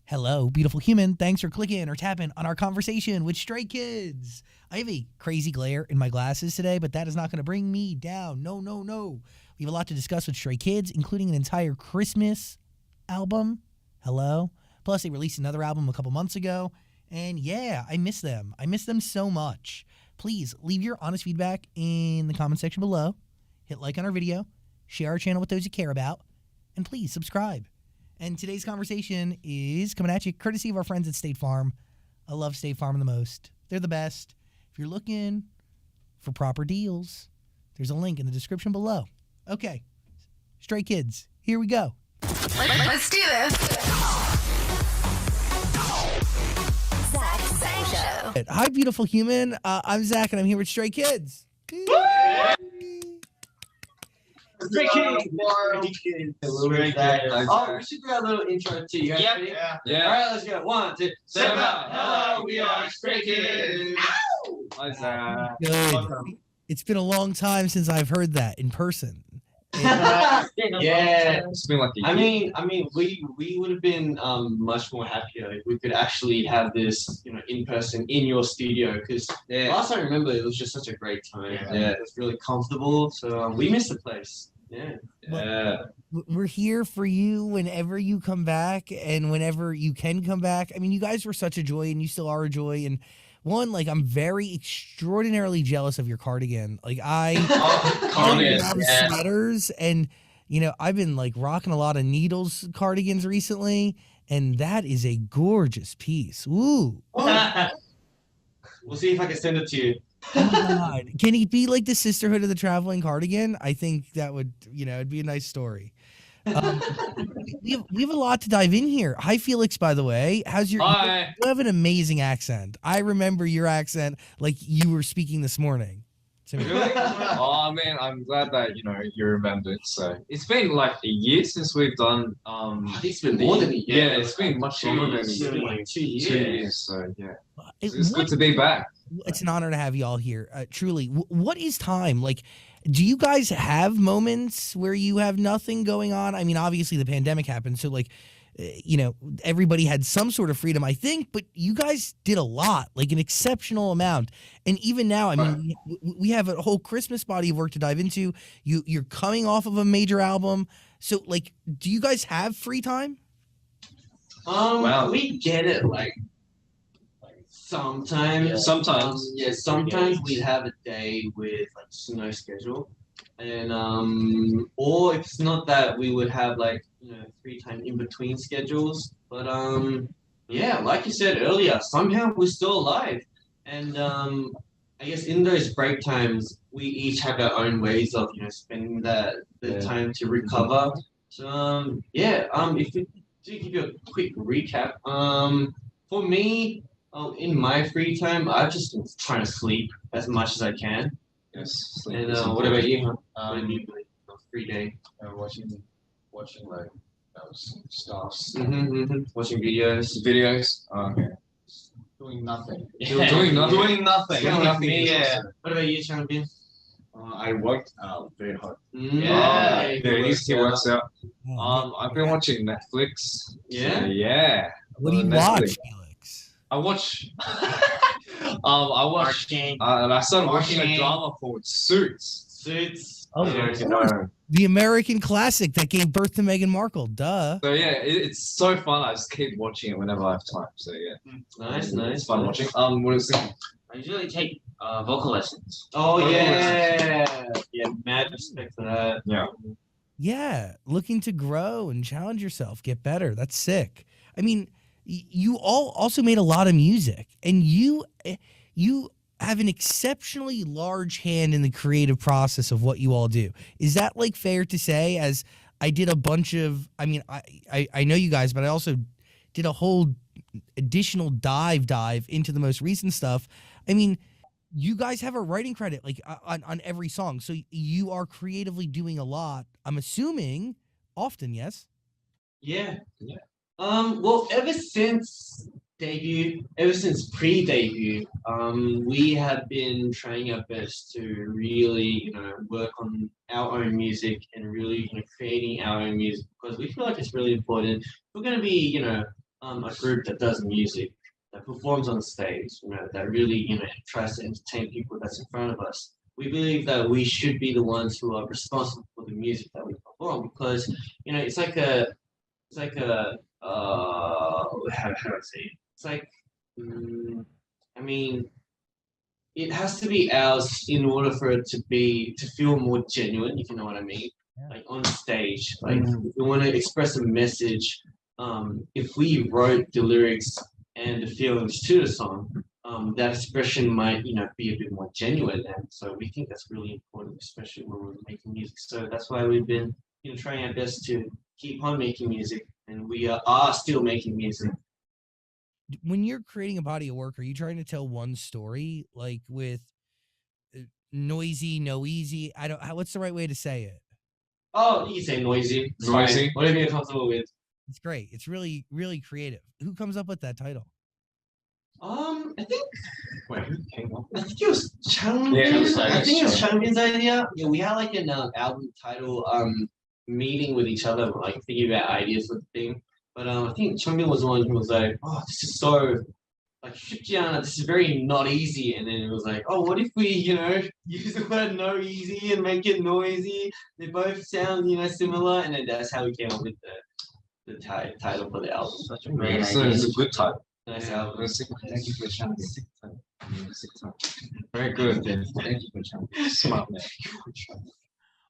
Hello, beautiful human. Thanks for clicking or tapping on our conversation with Stray Kids. I have a crazy glare in my glasses today, but that is not going to bring me down. No, no, no. We have a lot to discuss with Stray Kids, including an entire Christmas album. Hello. Plus, they released another album a couple months ago. And yeah, I miss them. I miss them so much. Please leave your honest feedback in the comment section below. Hit like on our video. Share our channel with those you care about. And please subscribe. And today's conversation is coming at you courtesy of our friends at State Farm. I love State Farm the most. They're the best. If you're looking for proper deals, there's a link in the description below. Okay, Stray Kids, here we go. Let's do this. Zach Show. Hi, beautiful human. I'm Zach, and I'm here with Stray Kids. Stray Kids. Oh, we should do a little intro too. You guys ready? Yeah. All right, let's go. 1, 2, 7. Hello, we are Stray Kids. Hi, Zach. Good. It's been a long time since I've heard that in person. Yeah. It's been like a year. I mean, we would have been much more happier if we could actually have this, in person in your studio. Because last I remember, it was just such a great time. Yeah. It was really comfortable. So we missed the place. Yeah. We're here for you whenever you come back and whenever you can come back. I mean, you guys were such a joy, and you still are a joy. And one, like, I'm very extraordinarily jealous of your cardigan. Like, I have sweaters, and I've been like rocking a lot of Needles cardigans recently, and that is a gorgeous piece. Ooh. We'll see if I can send it to you. Oh my God. Can he be like the Sisterhood of the Traveling Cardigan? I think that would, it'd be a nice story. We have a lot to dive in here. Hi, Felix, by the way. How's your... Hi. You have an amazing accent. I remember your accent like you were speaking this morning. Really? Oh man, I'm glad that you remembered. So it's been like a year since we've done. It's been more than a year. Yeah, it's been much longer than a year. Like 2 years. 2 years. So yeah, it's What- good to be back. It's an honor to have you all here. Truly. What is time? Like, do you guys have moments where you have nothing going on? I mean, obviously the pandemic happened, so like, everybody had some sort of freedom, I think, but you guys did a lot, like an exceptional amount. And even now, I mean, we have a whole Christmas body of work to dive into. You're coming off of a major album. So like, do you guys have free time? Wow. We get it like sometimes. Sometimes we'd have a day with like no schedule. And or if it's not that, we would have like free time in between schedules. But like you said earlier, somehow we're still alive. And I guess in those break times, we each have our own ways of spending the time to recover. So if we do give you a quick recap, for me, in my free time, I've just been trying to sleep as much as I can. Yes. And what about you? What do you do on a free day? Watching like stuffs. Watching videos. Videos. Okay. Doing nothing. Doing nothing. Doing nothing. Sound like nothing me, is yeah. awesome. What about you, Champion? I worked out very hard. Yeah. There it is. He works out. Oh, I've been watching Netflix. Yeah? Yeah. what do you Netflix. watch, Felix? I watch. I watched. And I started watching a drama called Suits. Suits. Oh, Yeah. of course. The American classic that gave birth to Meghan Markle. Duh. So yeah, it's so fun. I just keep watching it whenever I have time. So yeah, Nice. it's fun watching. What is it? I usually take vocal lessons. Oh, yeah. Yeah, mad respect for that. Yeah. Yeah, looking to grow and challenge yourself, get better. That's sick. I mean, you all also made a lot of music, and you have an exceptionally large hand in the creative process of what you all do. Is that like fair to say? As I did a bunch of, I mean, I know you guys, but I also did a whole additional dive into the most recent stuff. I mean, you guys have a writing credit like on every song, so you are creatively doing a lot. I'm assuming often, yes. Yeah. Well, ever since pre-debut, we have been trying our best to really, work on our own music and really, creating our own music, because we feel like it's really important. If we're going to be, a group that does music, that performs on stage, that really, tries to entertain people that's in front of us. We believe that we should be the ones who are responsible for the music that we perform because, how do I say it? It's like, I mean, it has to be ours in order for it to feel more genuine, if you know what I mean. Like on stage, like if we want to express a message, if we wrote the lyrics and the feelings to the song, that expression might, be a bit more genuine. And so we think that's really important, especially when we're making music. So that's why we've been, trying our best to keep on making music, and we are still making music. When you're creating a body of work, are you trying to tell one story, like with NoEasy? What's the right way to say it? Oh, you can say noisy. It's Noisy. fine. Whatever you're comfortable with. It's great. It's really, really creative. Who comes up with that title? I think Wait, who came up? I think it was Changmin's. Yeah, I think it was Changmin's idea. Yeah, we had like an album title meeting with each other, like thinking about ideas for the thing. But I think Changmin was the one who was like, "Oh, this is so like 쉽지않아. This is very not easy." And then it was like, "Oh, what if we, use the word no easy and make it noisy? They both sound, similar." And then that's how we came up with the title for the album. Such a great It's idea. a good title. Nice album. Thank you for sharing. Very good. Thank you for sharing. Smart man.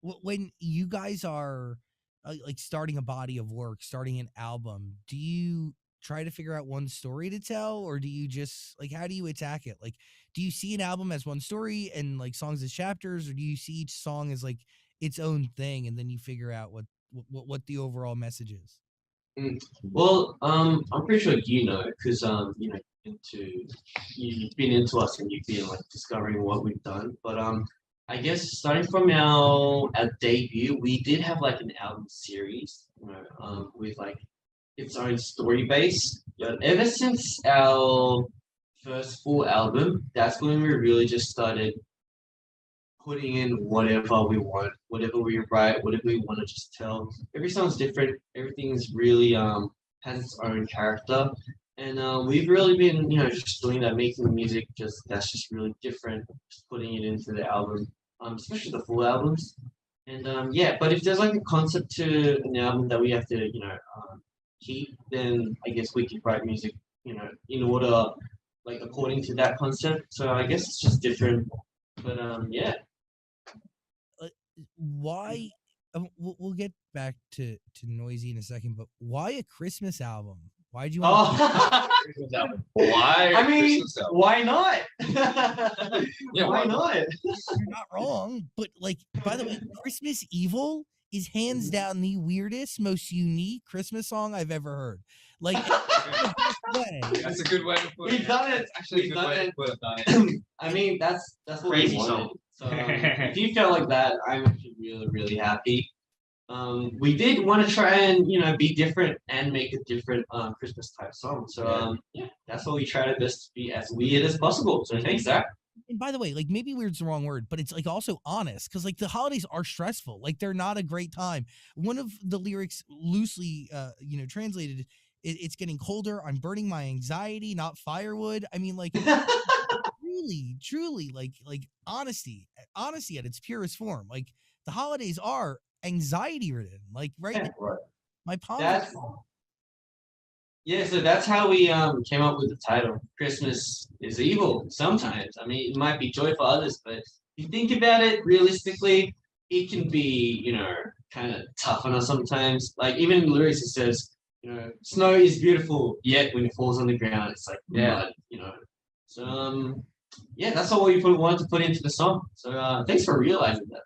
When you guys are like starting a body of work, starting an album, do you try to figure out one story to tell, or do you just like, how do you attack it? Like, do you see an album as one story and like songs as chapters, or do you see each song as like its own thing and then you figure out what the overall message is? Well, I'm pretty sure because you've been into us and you've been like discovering what we've done. But I guess starting from our debut, we did have like an album series, with like its own story base. But ever since our first full album, that's when we really just started putting in whatever we want, whatever we write, whatever we want to just tell. Every song's different. Everything's really has its own character, and we've really been just doing that, making the music that's just really different, just putting it into the album, especially the full albums. And yeah, but if there's like a concept to an album that we have to keep, then I guess we could write music in order, like according to that concept. So I guess it's just different. But yeah. Why we'll get back to Noisy in a second, but why a Christmas album? Why'd you want Why? I mean, Christmas album? why not? Yeah, why why not? You're not wrong, but like, by the way, Christmas EveL is hands down the weirdest, most unique Christmas song I've ever heard. Like, in the best way. That's a good way to put it. We've done it. Actually, We've a good done way it. to put it. I mean, that's what Crazy we wanted. song. So if you felt like that, I'm actually really, really happy. We did want to try and be different and make a different Christmas type song. So yeah, that's what we try to best to be as weird as possible. So thanks, Zach. And by the way, like maybe weird's the wrong word, but it's like also honest, because like the holidays are stressful. Like they're not a great time. One of the lyrics loosely translated, it's getting colder. I'm burning my anxiety, not firewood. I mean, like truly like honesty at its purest form. Like the holidays are anxiety ridden. Like right now, my palms. Yeah, so that's how we came up with the title. Christmas is evil sometimes. I mean, it might be joy for others, but if you think about it realistically, it can be, kind of tough on us sometimes. Like even in the lyrics it says, snow is beautiful, yet when it falls on the ground, it's like mud, So yeah, that's all we wanted to put into the song. So thanks for realizing that.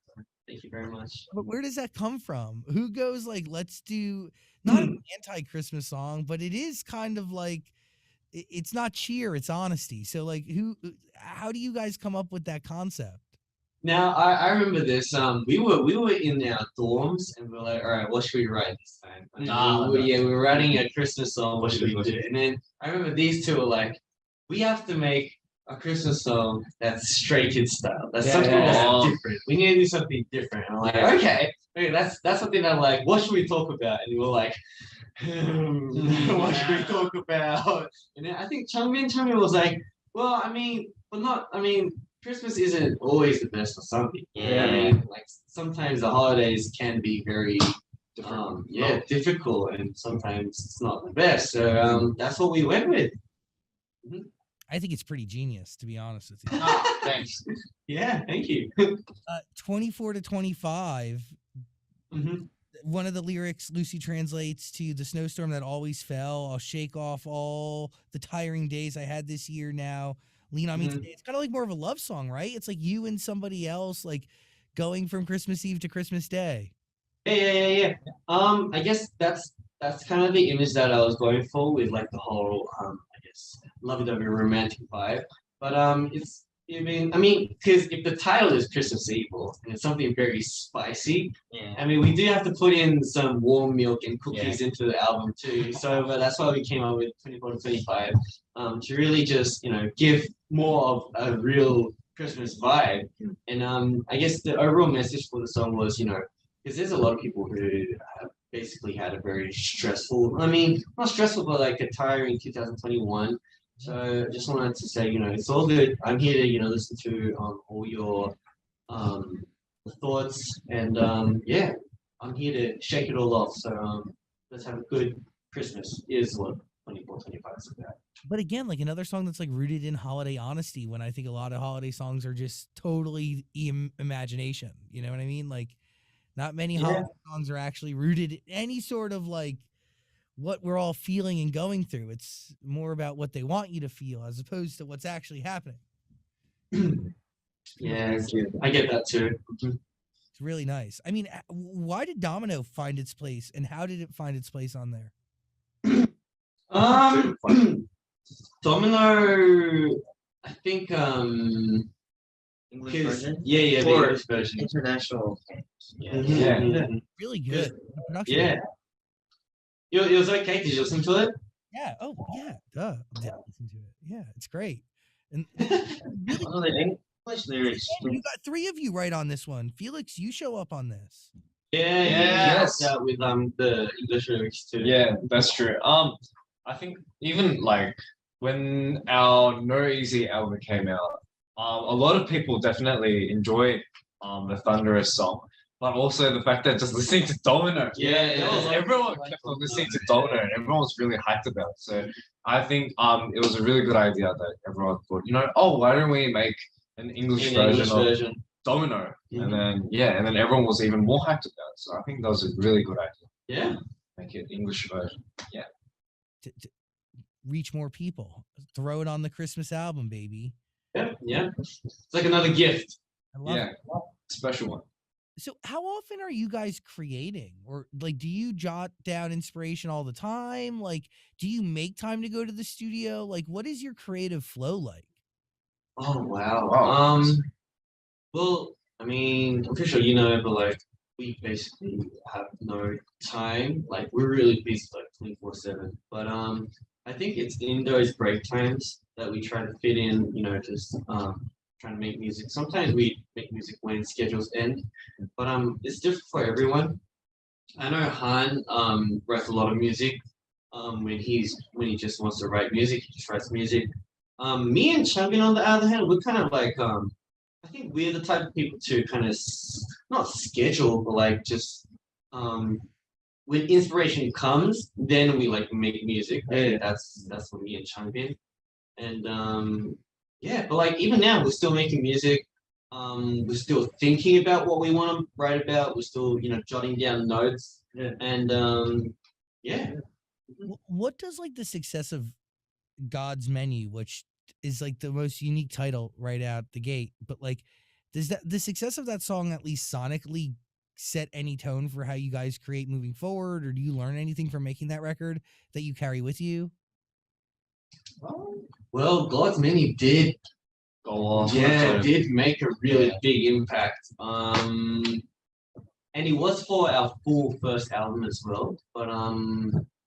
Thank you very much. But where does that come from? Who goes like, let's do not an anti-Christmas song, but it is kind of like, it's not cheer, it's honesty. So like, how do you guys come up with that concept? Now I remember this. We were in our dorms and we were like, all right, what should we write this time? And we were writing a Christmas song. What should we do? And then I remember these two were like, we have to make a Christmas song that's Stray Kids style. That's something that's different. We need to do something different. And I'm like, okay, that's something that I'm like, what should we talk about? And we were like, what should we talk about? And then I think Changmin was like, well, I mean, but not, I mean, Christmas isn't always the best for some people. Yeah. I mean, like sometimes the holidays can be very, difficult, and sometimes it's not the best. So that's what we went with. I think it's pretty genius, to be honest with you. Ah, thanks. Yeah, thank you. 24 to 25. Mhm. One of the lyrics loosely translates to the snowstorm that always fell. I'll shake off all the tiring days I had this year now. Lean on me today. It's kind of like more of a love song, right? It's like you and somebody else, like going from Christmas Eve to Christmas Day. Yeah. I guess that's kind of the image that I was going for with like the whole I guess lovey-dovey romantic vibe. But it's I mean, because if the title is Christmas EveL and it's something very spicy, Yeah. I mean, we do have to put in some warm milk and cookies into the album too. So that's why we came up with 24 to 25 to really just give more of a real Christmas vibe. And I guess the overall message for the song was because there's a lot of people who have basically had a very stressful, I mean, not stressful, but like a tiring 2021. So I just wanted to say, it's all good. I'm here to, listen to all your thoughts, and I'm here to shake it all off. So let's have a good Christmas. Is what 24, 25 is about. But again, like another song that's like rooted in holiday honesty, when I think a lot of holiday songs are just totally imagination. You know what I mean? Like not many holiday songs are actually rooted in any sort of like what we're all feeling and going through. It's more about what they want you to feel as opposed to what's actually happening. Yeah, I get that too. It's really nice. I mean, why did Domino find its place, and how did it find its place on there? Domino, I think English version? Yeah, the Or English version. international. Really good. The production. Yeah. It was okay. Did you listen to it? Yeah. Oh, yeah. Duh. Yeah, listen to it. Yeah, it's great. And Oh, the English lyrics. you got three of you right on this one. Felix, you show up on this. Yeah. Yes. Helped out with the English lyrics too. Yeah, that's true. I think even like when our NoEasy album came out, a lot of people definitely enjoyed the Thunderous song, but also the fact that just listening to Domino, everyone kept on listening to Domino, and everyone was really hyped about it. So I think it was a really good idea that everyone thought, why don't we make an English version of Domino? And then everyone was even more hyped about it. So I think that was a really good idea. Yeah. Make it English version. Yeah. To reach more people. Throw it on the Christmas album, baby. Yeah. It's like another gift. I love it. Special one. So how often are you guys creating, or like do you jot down inspiration all the time? Like do you make time to go to the studio? Like what is your creative flow like? Oh wow. Well, I mean, I'm pretty sure but like we basically have no time. Like we're really busy like 24/7. But I think it's in those break times that we try to fit in, just trying to make music. Sometimes we make music when schedules end, but it's different for everyone. I know Han writes a lot of music. When he just wants to write music, he just writes music. Me and Changmin, on the other hand, we're kind of like I think we're the type of people to kind of not schedule, but like just when inspiration comes, then we like make music. That's for me and Changbin. And but like even now we're still making music. We're still thinking about what we want to write about. We're still jotting down notes. And What does like the success of God's Menu, which is like the most unique title right out the gate, but like does the success of that song at least sonically set any tone for how you guys create moving forward, or do you learn anything from making that record that you carry with you? Well, God's Menu did Go on. did make a really big impact. And it was for our full first album as well. But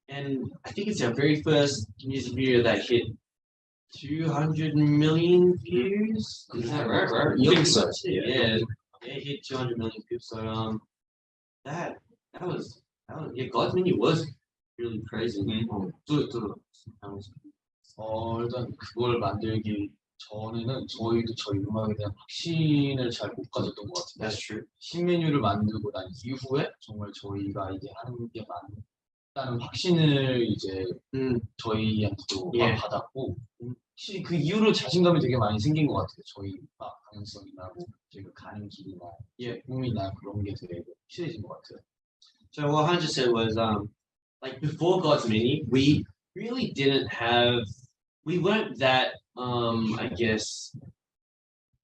and I think it's our very first music video that hit 200 million views. Is that right? I think so. Yeah, it hit 200 million views. So that was God's Menu was really crazy. 일단 그걸 만들기 전에는 저희도 저희 음악에 대한 확신을 잘 못 가졌던 것 같은데 That's true. 신메뉴를 만들고 난 이후에 정말 저희가 이게 하는 게 맞다는 확신을 이제 저희한테도 예. 받았고 확실히 그 이후로 자신감이 되게 많이 생긴 것 같아요. 저희 음악 방향성이나 뭐 저희가 가는 길이나 꿈이나 그런 게 되게 확실해진 것 같아요. So what Hunter said was, like before God's Mini, we really didn't have, we weren't that, I guess,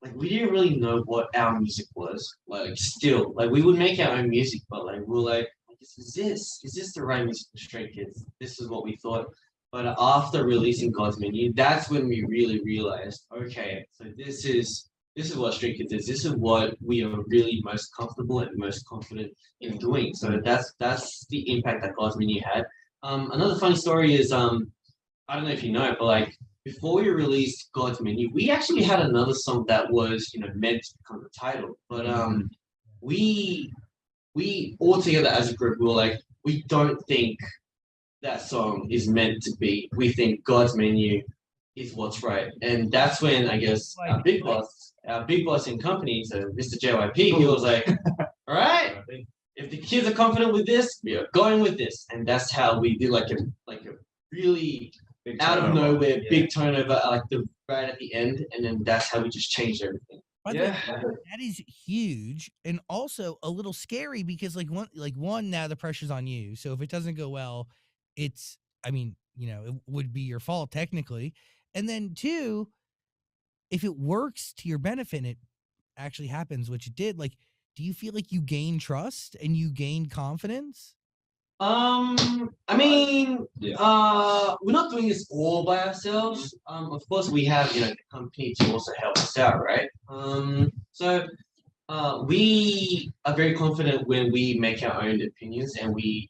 like we didn't really know what our music was. Like still, like we would make our own music, but like we're like, is this the right music for Stray Kids? This is what we thought. But after releasing God's Menu, that's when we really realized, okay, so this is what Stray Kids is. This is what we are really most comfortable and most confident in doing. So that's the impact that God's Menu had. Another funny story is, I don't know if you know, but like before we released God's Menu, we actually had another song that was, meant to become the title. But we all together as a group, we were like, we don't think that song is meant to be. We think God's Menu is what's right. And that's when I guess our big boss in company, so Mr. JYP, he was like, all right, if the kids are confident with this, we are going with this. And that's how we did like a really Big out of turnover. nowhere big turnover like the right at the end, and then that's how we just changed everything. By the way, that is huge and also a little scary because one now the pressure's on you. So if it doesn't go well, it's it would be your fault technically. And then two, if it works to your benefit and it actually happens, which it did, like, do you feel like you gain trust and you gain confidence? I mean, we're not doing this all by ourselves. Of course, we have the company to also help us out, right? So we are very confident when we make our own opinions and we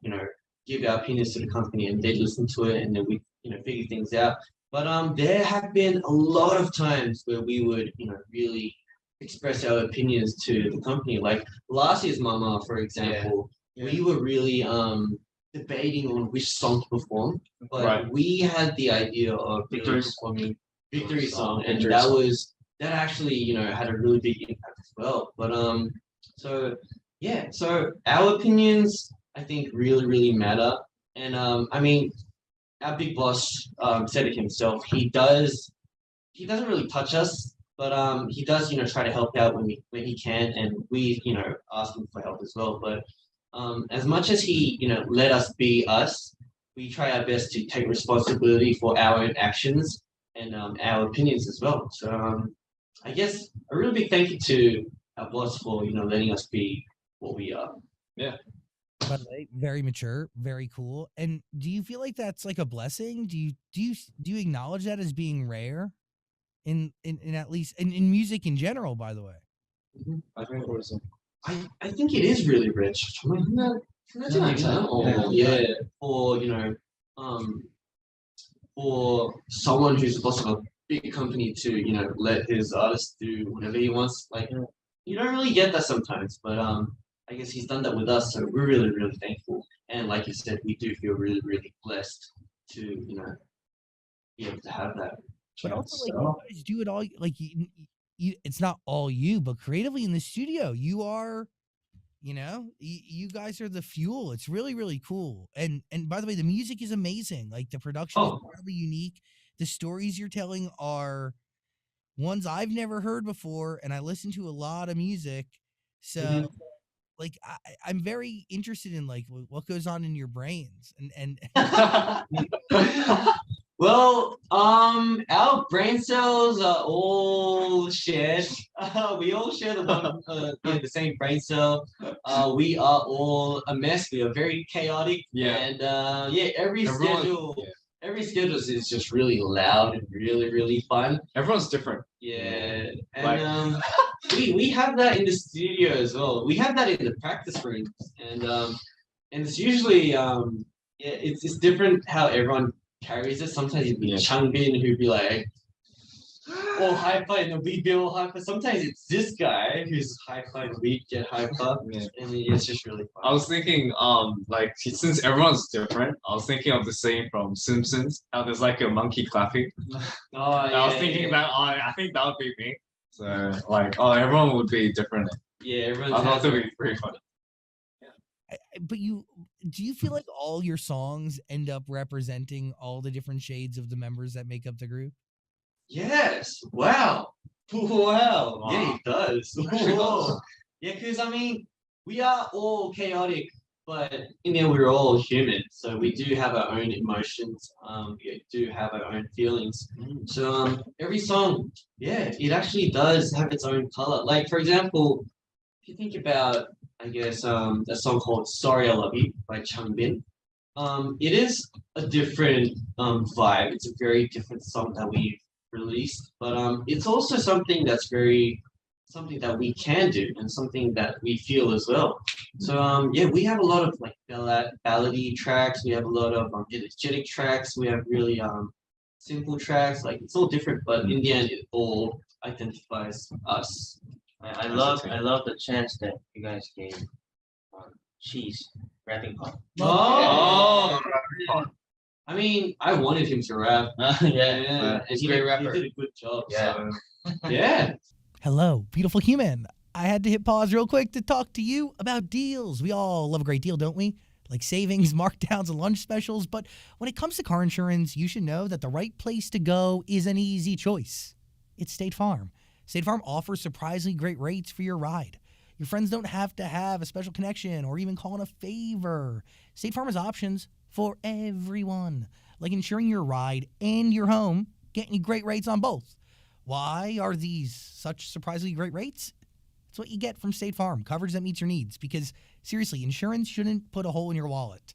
give our opinions to the company and they listen to it and then we figure things out. But there have been a lot of times where we would really express our opinions to the company. Like last year's Mama, for example. We were really debating on which song to perform, but we had the idea of performing Victory Song, and that actually had a really big impact as well. But so our opinions I think really matter, and I mean our big boss said it himself. He doesn't really touch us. But he does, try to help out when he can, and we, ask him for help as well. But as much as he, let us be us, we try our best to take responsibility for our own actions and our opinions as well. So I guess a really big thank you to our boss for, letting us be what we are. Yeah. By the way, very mature, very cool. And do you feel like that's like a blessing? Do you acknowledge that as being rare? In at least in music in general, by the way. I think it was I think it is really rich. For someone who's the boss of a big company to let his artist do whatever he wants, like you don't really get that sometimes. But I guess he's done that with us, so we're really thankful. And like you said, we do feel really blessed to be able to have that. But also, like, you guys do it all. Like, you, it's not all you, but creatively in the studio, you are. You guys are the fuel. It's really cool. And by the way, the music is amazing. Like the production is incredibly unique. The stories you're telling are ones I've never heard before, and I listen to a lot of music. So, like, I'm very interested in like what goes on in your brains and. Well, our brain cells are all shared. We all share the same brain cell. We are all a mess. We are very chaotic. Yeah. And every schedule is just really loud and really fun. Everyone's different. Yeah. And we have that in the studio as well. We have that in the practice rooms, and it's usually it's different how everyone carries it. Sometimes it'd be Changbin who'd be like, all hyper and then we get all hyper. Sometimes it's this guy who's hyper and we get hyper, Yeah. and it's just really fun. I was thinking, like since everyone's different, I was thinking of the scene from Simpsons. How there's like a monkey clapping. Oh, I was thinking that I think that would be me. So like, oh, everyone would be different. Yeah, everyone's I thought has that would their- be pretty funny. But do you feel like all your songs end up representing all the different shades of the members that make up the group? Yes. Wow. Wow. Wow. Yeah, it does. Actually Whoa. does. Yeah, because I mean, we are all chaotic, but in there we're all human. So we do have our own emotions. We do have our own feelings. So every song, yeah, it actually does have its own color. Like for example, if you think about, I guess, a song called "Sorry I Love You" by Changbin. It is a different vibe. It's a very different song that we've released, but it's also something that's something that we can do and something that we feel as well. So yeah, we have a lot of like ballady tracks. We have a lot of energetic tracks. We have really simple tracks. Like it's all different, but in the end, it all identifies us. I love the chance that you guys gave on cheese wrapping part. Oh, I mean, I wanted him to rap. Yeah, and he's a great rapper. He did a good job. Yeah. So, yeah. Hello, beautiful human. I had to hit pause real quick to talk to you about deals. We all love a great deal, don't we? Like savings, markdowns, and lunch specials. But when it comes to car insurance, you should know that the right place to go is an easy choice. It's State Farm. State Farm offers surprisingly great rates for your ride. Your friends don't have to have a special connection or even call in a favor. State Farm has options for everyone, like insuring your ride and your home, getting you great rates on both. Why are these such surprisingly great rates? It's what you get from State Farm, coverage that meets your needs. Because seriously, insurance shouldn't put a hole in your wallet.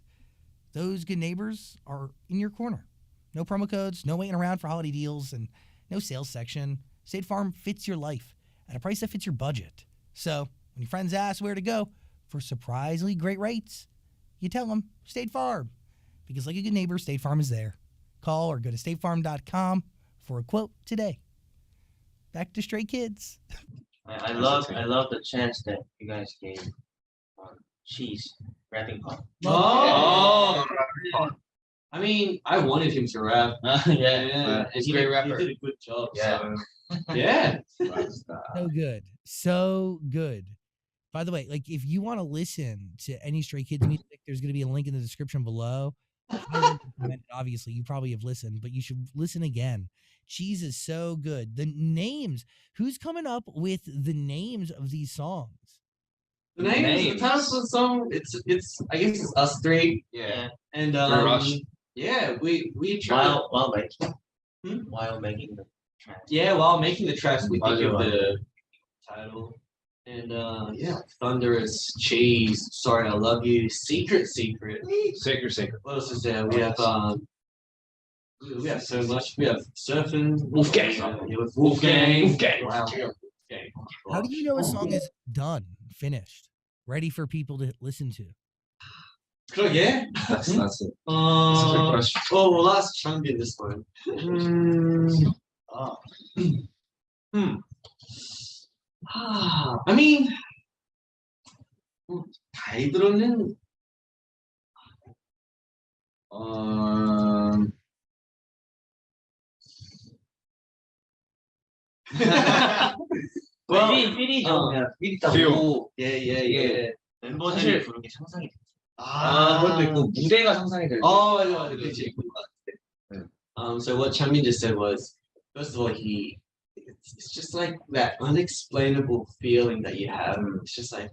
Those good neighbors are in your corner. No promo codes, no waiting around for holiday deals, and no sales section. State Farm fits your life at a price that fits your budget. So when your friends ask where to go for surprisingly great rates, you tell them State Farm. Because like a good neighbor, State Farm is there. Call or go to statefarm.com for a quote today. Back to Stray Kids. I love the chance that you guys gave on cheese wrapping part. Oh. I mean, I wanted him to rap. Yeah, and he's a great rapper. He did a good job. Yeah. So, yeah. So good. So good. By the way, like if you want to listen to any Stray Kids music, there's going to be a link in the description below. Obviously, you probably have listened, but you should listen again. Cheese is so good. The names. Who's coming up with the names of these songs? The titles of the song, it's I guess it's us three. Yeah. And Rush. yeah, we try While making the track. yeah, while making the tracks we think of Right. the title. And yeah, Thunderous, Cheese, Sorry I Love You, Secret. Sacred. What else is there? We have so much. We have Surfing, Wolfgang. Yeah, with Wolfgang. Wow. Wolfgang. How do you know a song is done, finished, ready for people to listen to? Good, yeah. That's it. That's a good question. Oh, well, last chunk in this one. I mean, 타이틀은 well, 삐리죠. 그냥 삐리 Feel. 따고 yeah. 멤버들이 부른 게 상상이 돼. 그것도 있고 무대가 상상이 될 때. 맞아, 그치. So what Chanmin just said was, first of all, it's just like that unexplainable feeling that you have. It's just like,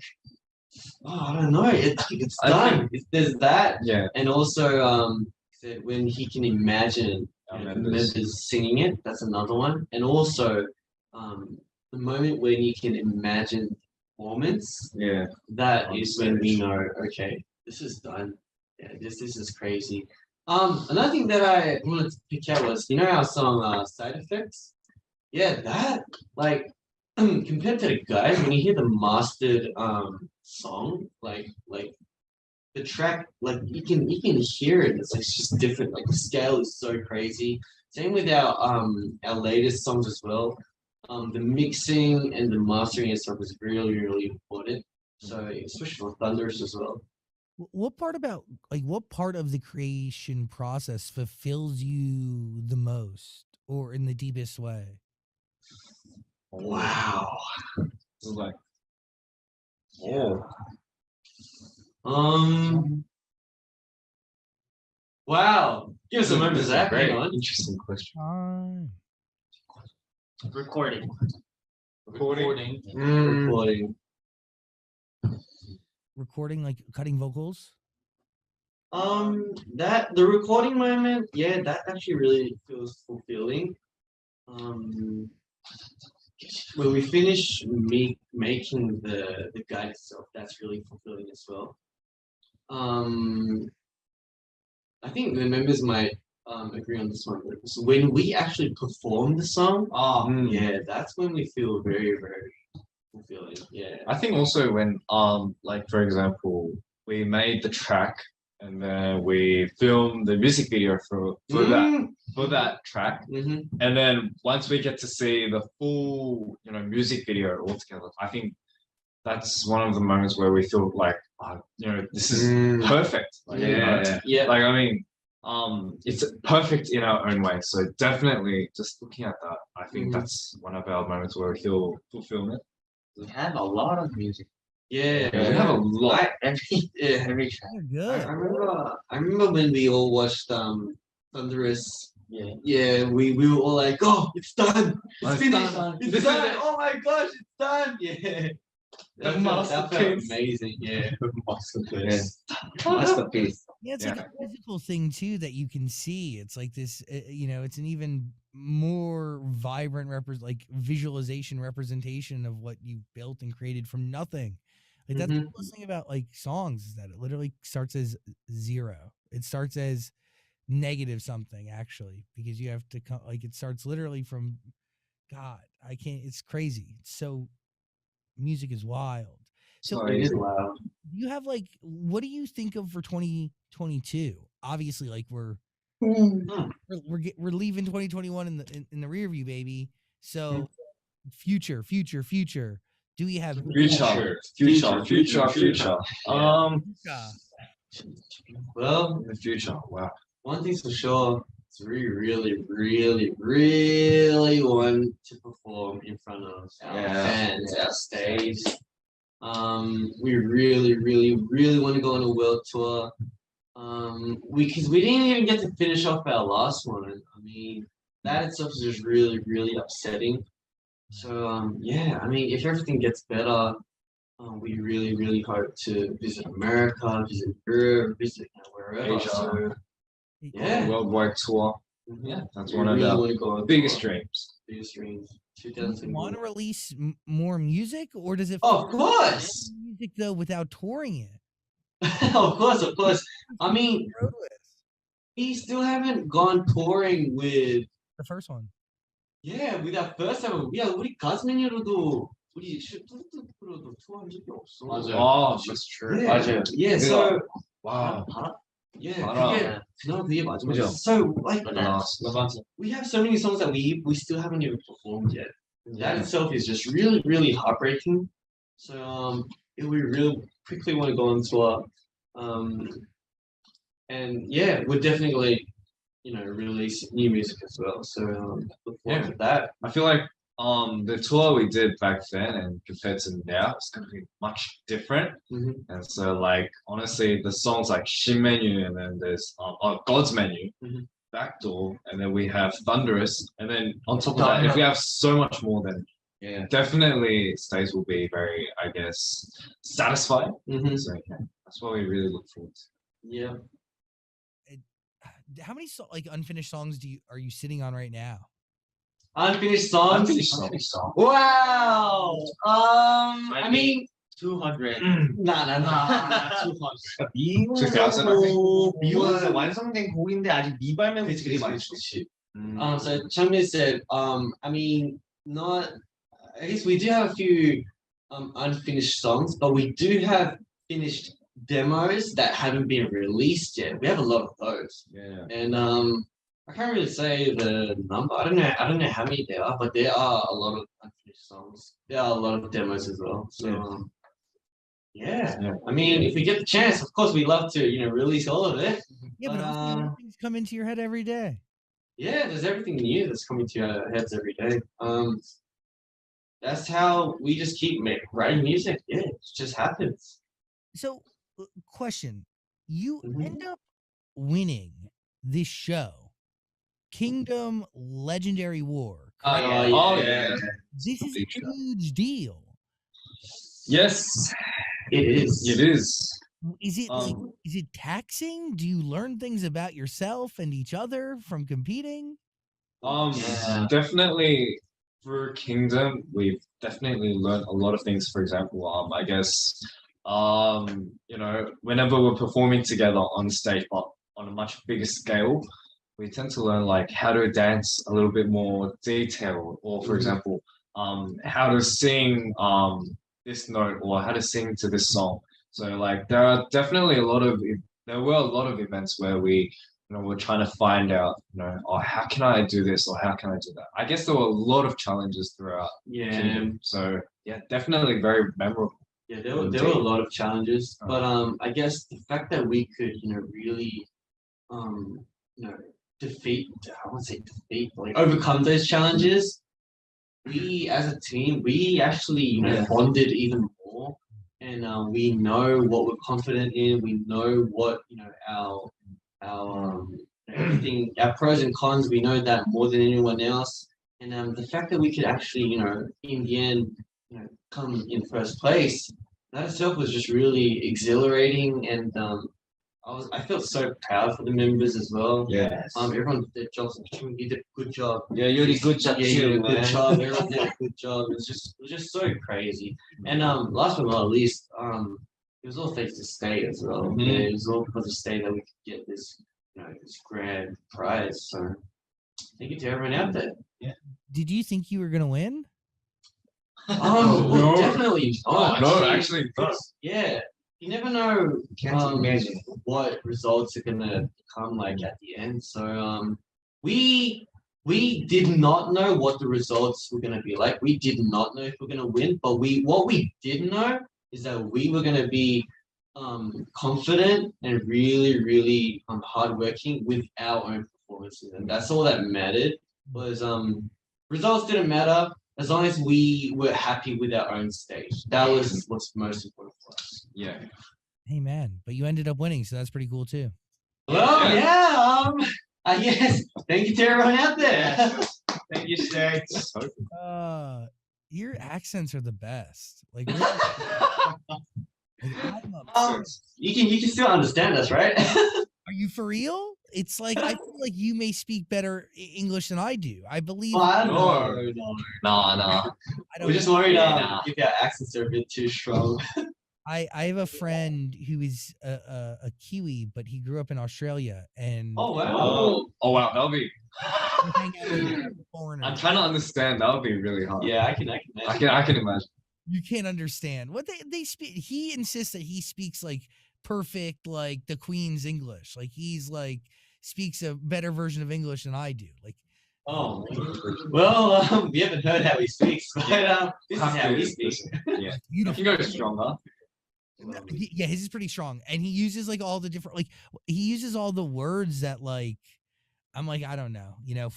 I don't know. It's done. There's that, Yeah. and also said when he can imagine members singing it. That's another one, and also the moment when you can imagine performance. Yeah. That is when we know, okay, this is done. Yeah, this is crazy. Another thing that I wanted to pick out was, you know our song Side Effects? Yeah, that like compared to the guys, when you hear the mastered song, like the track, like you can hear it. It's just different. Like the scale is so crazy. Same with our latest songs as well. The mixing and the mastering and stuff is really, really important. So especially for Thunderous as well. What part of the creation process fulfills you the most or in the deepest way? Wow. It's like, Yeah. Wow. Give us a moment, This is a Zach. very Hang on. interesting question. Recording. recording. Recording. Recording, like cutting vocals? That the recording moment, yeah, that actually really feels fulfilling. When we finish making the guide itself, that's really fulfilling as well. I think the members might agree on this one. So when we actually perform the song, yeah, that's when we feel very, very fulfilling. Yeah. I think also when like for example, we made the track and then we filmed the music video for that track, and then once we get to see the full music video all together, I think that's one of the moments where we feel like this is perfect. Like, Yeah. like I mean, it's perfect in our own way. So definitely, just looking at that, I think that's one of our moments where we feel fulfillment. We have a lot of music. Yeah. We have a lot. Every track. They're good. I remember when we all watched Thunderous. Yeah. Yeah, we were all like, oh, it's done. It's It's finished. done. It's This is done. it. Oh my gosh, it's done. Yeah. That felt amazing. Yeah. Masterpiece. Masterpiece. Yeah, it's like a physical thing too that you can see. It's like this, it's an even more vibrant visualization representation of what you built and created from nothing. Like that's the coolest thing about like songs is that it literally starts as 0. It starts as negative something actually because you have to it starts literally from God. I can't. It's crazy. It's so music is wild. So It is loud. do you have what do you think of for 2022? Obviously, like we're leaving 2021 in the rear view, baby. So future. Do we have Future. Well, In the future, wow. one thing's for sure, is we really, really, really want to perform in front of our fans, our stage. We really, really, really want to go on a world tour. Because we didn't even get to finish off our last one. I mean, that itself is just really, really upsetting. So yeah, I mean, if everything gets better, we really, really hope to visit America, visit Europe, visit wherever. Asia. So, yeah, Worldwide tour. Yeah, that's we one of really our want to go on biggest tour. dreams. Biggest dreams. do you want 2021. to release more music, or does it Of course, music though without touring it? of course. I mean, we still haven't gone touring with The first one. with our first album. Yeah, 우리 가수면으로도 우리 슈트로도 투어한 적이 없어. Oh, that's true. Yeah. Yeah, so Wow. yeah, 알아. 그게 마지막이야. 그죠? So like Last. we have so many songs that we still haven't even performed yet. That itself is just really, really heartbreaking. So we really quickly want to go on tour. And yeah, we're definitely release new music as well. So look forward to that. I feel like the tour we did back then and compared to now, it's gonna be much different. And so like honestly, the songs like Shin Menu and then there's God's Menu, Backdoor, and then we have Thunderous, and then on top of that, if we have so much more, then definitely Stays will be very, I guess, satisfied. So yeah, that's what we really look forward to. Yeah. How many unfinished songs are you sitting on right now? Unfinished songs. Wow. I mean, 200. nah. 200. 미완 완성된 곡인데 아직 미발매곡들이 많죠. So Changmin said, I mean, not. I guess we do have a few unfinished songs, but we do have finished demos that haven't been released yet. We have a lot of those. Yeah. And I can't really say the number. I don't know how many there are, but there are a lot of unfinished songs. There are a lot of demos as well. So I mean, if we get the chance, of course, we love to release all of it. Yeah, but also new things come into your head every day. Yeah, there's everything new that's coming to our heads every day. That's how we just keep writing music. Yeah, it just happens. So, question: you Mhm. end up winning this show, Kingdom Legendary War. Oh correct? yeah. Oh yeah. This is a Big show. huge deal. Yes, It is. it is. Is it is it taxing? Do you learn things about yourself and each other from competing? Yeah. Definitely through Kingdom, we've definitely learned a lot of things. For example, I guess, whenever we're performing together on stage, but on a much bigger scale, we tend to learn like how to dance a little bit more detailed, or for example, how to sing this note or how to sing to this song. So like there were a lot of events where we're trying to find out, oh, how can I do this or how can I do that? I guess there were a lot of challenges throughout Yeah. Kingdom. So yeah, definitely very memorable. Yeah, there were a lot of challenges, but I guess the fact that we could really defeat, I wouldn't say defeat, but like overcome those challenges, we as a team, we actually bonded even more, and we know what we're confident in. We know what our everything, our pros and cons. We know that more than anyone else, and the fact that we could actually in the end come in first place, that itself was just really exhilarating, and I felt so proud for the members as well. Yeah. Everyone did their jobs. You did a good job. Yeah, you did a good job Yeah, you did too, a good man. job. Everyone did a good job. It was just so crazy. And last but not least, it was all thanks to Stay as well. Mhm. Yeah, it was all because of Stay that we could get this, this grand prize. So thank you to everyone out there. Did you think you were gonna win? Well, No. definitely. No, actually, no. Yeah. You never know Can't imagine. what results are gonna come like at the end. So we did not know what the results were gonna be like. We did not know if we're gonna win, but what we did know is that we were gonna be confident and really, really hardworking with our own performances. And that's all that mattered. Was results didn't matter as long as we were happy with our own stage. That was what's most important for us. Yeah. Hey man, but you ended up winning, so that's pretty cool too. Well, yes. Thank you to everyone out there. Thank you, Stax. Your accents are the best. Like, really, I'm You can still understand us, right? are you for real? It's like I feel like you may speak better English than I do. I believe. I No. No. I don't We're just know. worried Yeah. if our accents are a bit too strong. I have a friend who is a Kiwi, but he grew up in Australia, and Oh wow. Oh wow, that'll be. we hang out with foreigners. I'm trying to understand. That'll be really hard. Yeah, I can I can imagine. You can't understand what they speak. He insists that he speaks like perfect, like the Queen's English. Like he's like speaks a better version of English than I do. Like, Oh, well, we haven't heard how he speaks, but this is how he speaks. Yeah. You beautiful. can go stronger. Yeah, his is pretty strong, and he uses like all the different he uses all the words that like I'm like I don't know,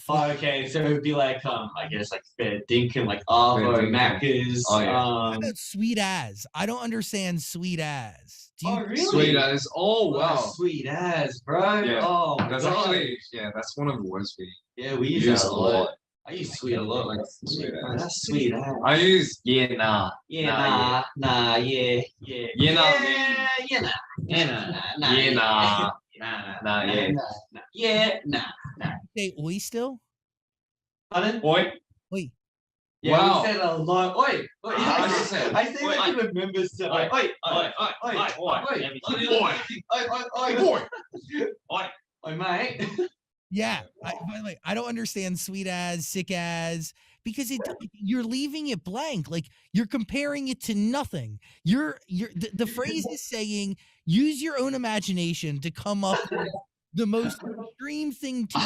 Oh, okay, so it would be like I guess like fair dinkum, like Arvo, Fair dinkum. Macca's. Oh, yeah. How about sweet as? I don't understand sweet as. Do you? Oh, really? Sweet as. Oh wow. Sweet as, bro. Yeah. Oh, my That's God. actually that's one of the words we Yeah, we use use that a lot. I use sweet a lot. Like Sweet oh, as. that's sweet as. I use nah. Yeah, Nah, yeah. Yeah, nah, Yeah, nah. Yeah, nah. Yeah, nah. Nah, yeah. Yeah, nah. Say oi still? Pardon? Oi. Oi. Yeah, Wow. we said a lot. Oi. I just said, I say that to the members. To, oi. Oi, mate. Yeah. By the way, I don't understand sweet as, sick as, because you're leaving it blank. Like you're comparing it to nothing. The phrase is saying use your own imagination to come up with the most extreme thing to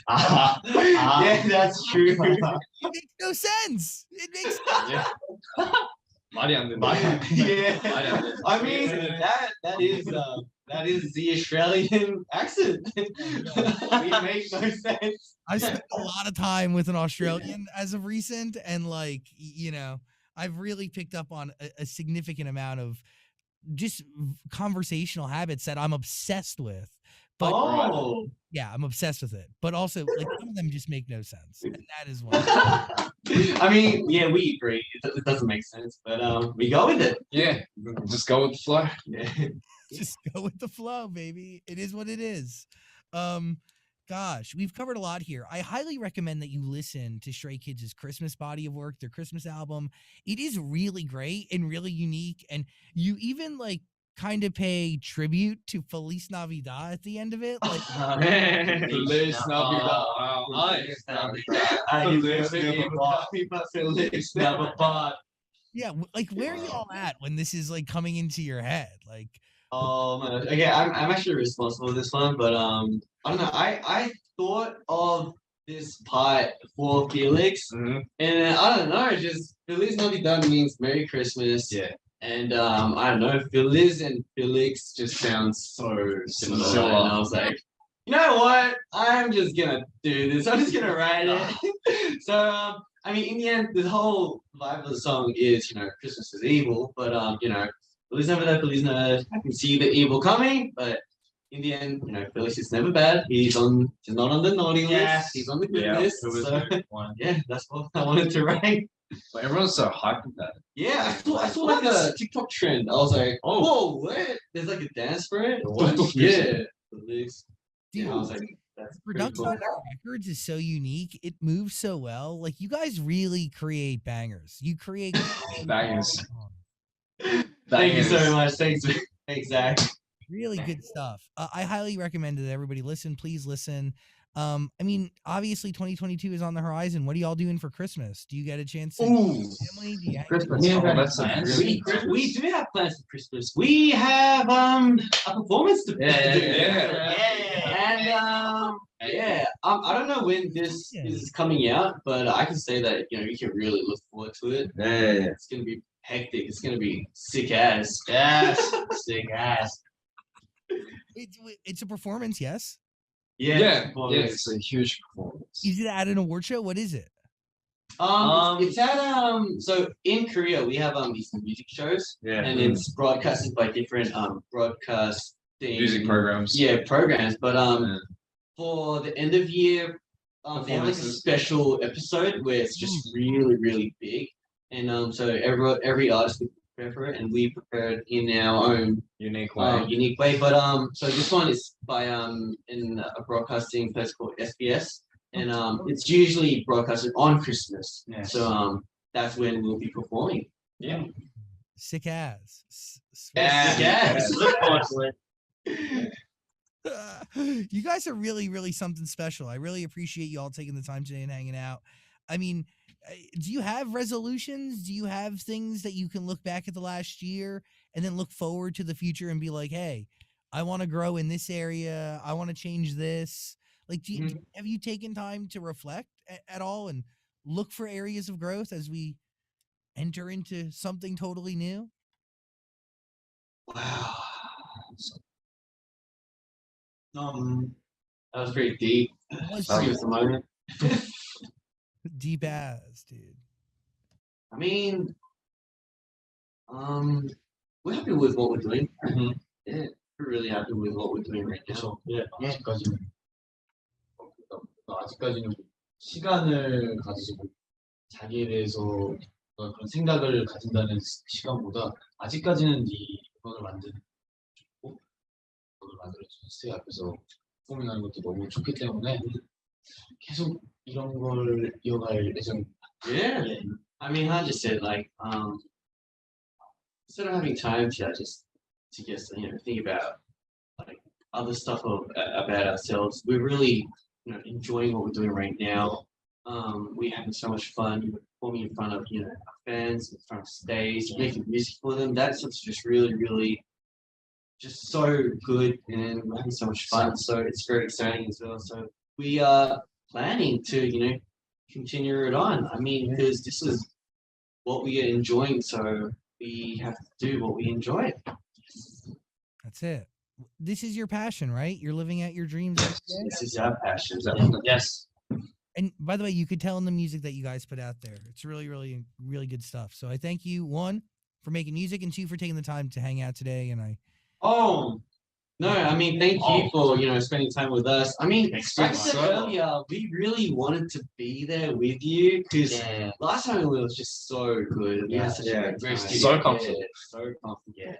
Yeah, that's true. it makes no sense. It makes Yeah. 말이 안 된다. Yeah. 말이 안 된다. I mean that is the Australian accent. We make no sense. I spent a lot of time with an Australian as of recent, and like I've really picked up on a significant amount of just conversational habits that I'm obsessed with. But Oh. yeah, I'm obsessed with it. But also, like, some of them just make no sense, and that is one. I mean, yeah, we agree. It doesn't make sense, but we go with it. Yeah, just go with the flow. Yeah. Just go with the flow, baby. It is what it is. Gosh, we've covered a lot here. I highly recommend that you listen to Stray Kids' Christmas body of work, their Christmas album. It is really great and really unique, and you even like kind of pay tribute to Feliz Navidad at the end of it. Like, Feliz Navidad. Wow. Feliz Navidad. yeah, like where are you all at when this is like coming into your head? Like, Oh man. Okay, I'm actually responsible for this one, but I don't know. I thought of this part for Felix, Mhm. and I don't know. Just Feliz Navidad means Merry Christmas. Yeah. And I don't know. Feliz and Felix just sounds so similar. Similar. And I was like, you know what? I'm just gonna do this. I'm just gonna write it. So I mean, in the end, the whole vibe of the song is Christmas is evil, but Feliz Navidad, Feliz Navidad. I can see the evil coming, but in the end, Felix is never bad. He's not on the naughty list. He's on the good Yeah, list. it was So, a good one. yeah, that's what I wanted to write. But everyone's so hyped with that. Yeah, I saw like a TikTok trend. I was like, oh, whoa, what? There's like a dance for it? What? Yeah. Felix. dude, Yeah, I was like, that's pretty production cool. on your records is so unique. It moves so well. Like, you guys really create bangers. You create Bangers. Thank you so much. Thanks, Zach. really good stuff. I highly recommend that everybody listen. Please listen. I mean, obviously 2022 is on the horizon. What are y'all doing for Christmas? Do you get a chance to Ooh. family? Do you hang Christmas. Oh, Yeah, that's a plans. really- We do have plans for Christmas. We have a performance to Yeah. And yeah, I don't know when this is coming out, but I can say that you can really look forward to it. Yeah. It's gonna be hectic. It's gonna be sick ass. Yes. Sick ass. It's a performance, yes? Yeah, performance. it's a huge performance. Is it at an award show? What is it? It's at so in Korea we have these music shows, Yeah. and it's broadcasted by different broadcasting Music programs. programs. But Yeah. for the end of year, they have like a Performances. special episode where it's just really really big, and so every artist will prepare for it, and we prepare it in our own Unique way. unique way. But so this one is by in a broadcasting place called SBS, and it's usually broadcasted on Christmas. Yes. So that's when we'll be performing. Yeah. Sick ass. Yes. Look forward to it. You guys are really, really something special. I really appreciate you all taking the time today and hanging out. I mean, do you have resolutions? Do you have things that you can look back at the last year and then look forward to the future and be like, hey, I want to grow in this area. I want to change this. Like, have you taken time to reflect at all and look for areas of growth as we enter into something totally new? Wow. That was pretty deep. Was Just give us a moment. deep as, dude. I mean, we're happy with what we're doing. Yeah, we're really happy with what we're doing right now. 예, 아직까지는 시간을 가지고 자기에 대해서 어떤 그런 생각을 가진다는 시간보다 아직까지는 이 음악을 만드는 게 좋고 음악을 만들어주는 스테이 앞에서 퍼포밍하는 것도 너무 좋기 때문에 계속 이런 걸 이어갈 예정입니다. Yeah. I mean, I just said like, instead of having time to just think about like other stuff about ourselves, we're really enjoying what we're doing right now. We're having so much fun performing in front of our fans, in front of stage, making music for them. That's just really, really just so good and we're having so much fun. So it's very exciting as well. So we are planning to, continue it on. I mean, because this is what we are enjoying, so we have to do what we enjoy. That's it. This is your passion, right? You're living out your dreams every day. This is our passion. Yes. And by the way, you could tell in the music that you guys put out there. It's really, really, really good stuff. So I thank you, one, for making music, and two, for taking the time to hang out today. And Oh, no, I mean, thank you for, spending time with us. I mean, like I said earlier, we really wanted to be there with you because last time it was just so good. We had such a great time. So comfortable. So comfortable. Yeah.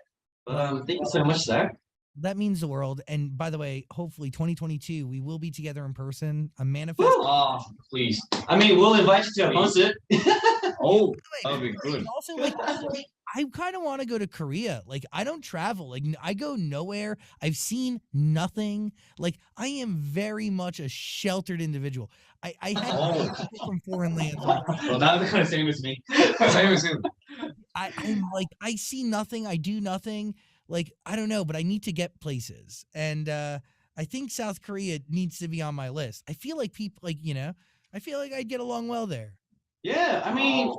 But thank you so much, Zach. that means the world. And by the way, hopefully 2022, we will be together in person. I'm manifesting. Oh, please. I mean, we'll invite you to a concert. Oh, that would be good. Also, I kind of want to go to Korea. Like, I don't travel. Like, I go nowhere. I've seen nothing. Like, I am very much a sheltered individual. I had people from foreign lands. Well, that's the kind of same as me. Same as him. I'm like, I see nothing. I do nothing. Like, I don't know, but I need to get places. And I think South Korea needs to be on my list. I feel like people, I feel like I'd get along well there. Yeah, I mean,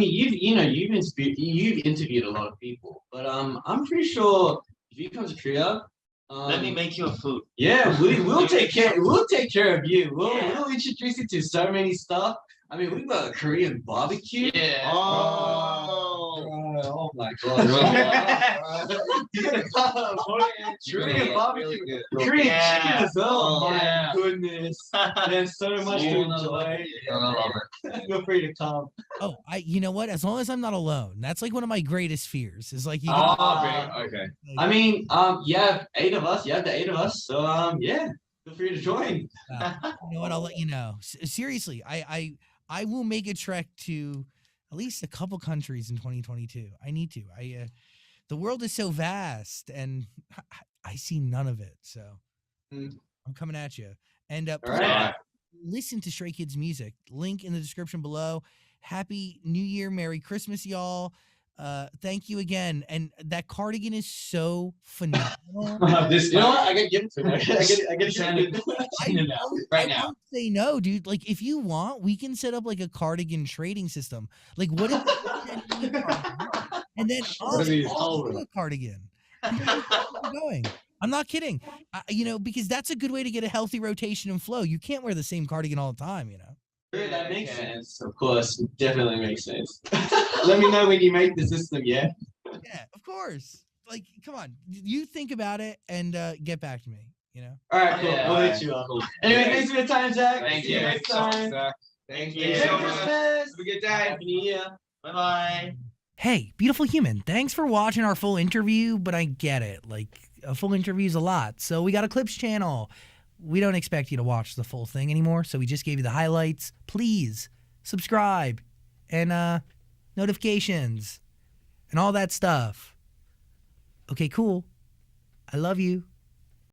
you've interviewed a lot of people, but I'm pretty sure if you come to Korea, Let me make you a food. yeah, we'll take care of you. We'll introduce you to so many stuff. I mean, we've got a Korean barbecue. Yeah. Oh my god. Korean barbecue. Korean chicken as well. Oh, My yeah. goodness. There's so much to enjoy. I love it. Feel free to come. Oh, you know what? As long as I'm not alone, that's like one of my greatest fears. Is like you. Okay. I mean, you have 8 of us. You have the 8 of us. So yeah, feel free to join. You know what? I'll let you know. Seriously, I will make a trek to at least a couple countries in 2022. I need to. The world is so vast, and I see none of it. So I'm coming at you. And right. listen to Stray Kids music. Link in the description below. Happy New Year, Merry Christmas, y'all. Thank you again. And that cardigan is so phenomenal. You know what? I gotta give it to him. I gotta send it right now. Don't say no, dude. Like, if you want, we can set up like a cardigan trading system. Like, what if you send me a cardigan, and then I'll send you a cardigan? Keep going. I'm not kidding. Because that's a good way to get a healthy rotation and flow. You can't wear the same cardigan all the time, That makes sense. Of course, definitely makes sense. Let me know when you make the system, yeah? Yeah, of course. Like, come on. You think about it and get back to me, All right, cool. Yeah, I'll hit you up. Anyway, thanks for your time, Jack. Thank See you. next time. Thank Merry you. Christmas. Have a good day. Happy New Year. Bye-bye. Hey, beautiful human, thanks for watching our full interview, but I get it. Like, a full interview is a lot. So we got a clips channel. We don't expect you to watch the full thing anymore, so we just gave you the highlights. Please subscribe and notifications and all that stuff. Okay, cool. I love you.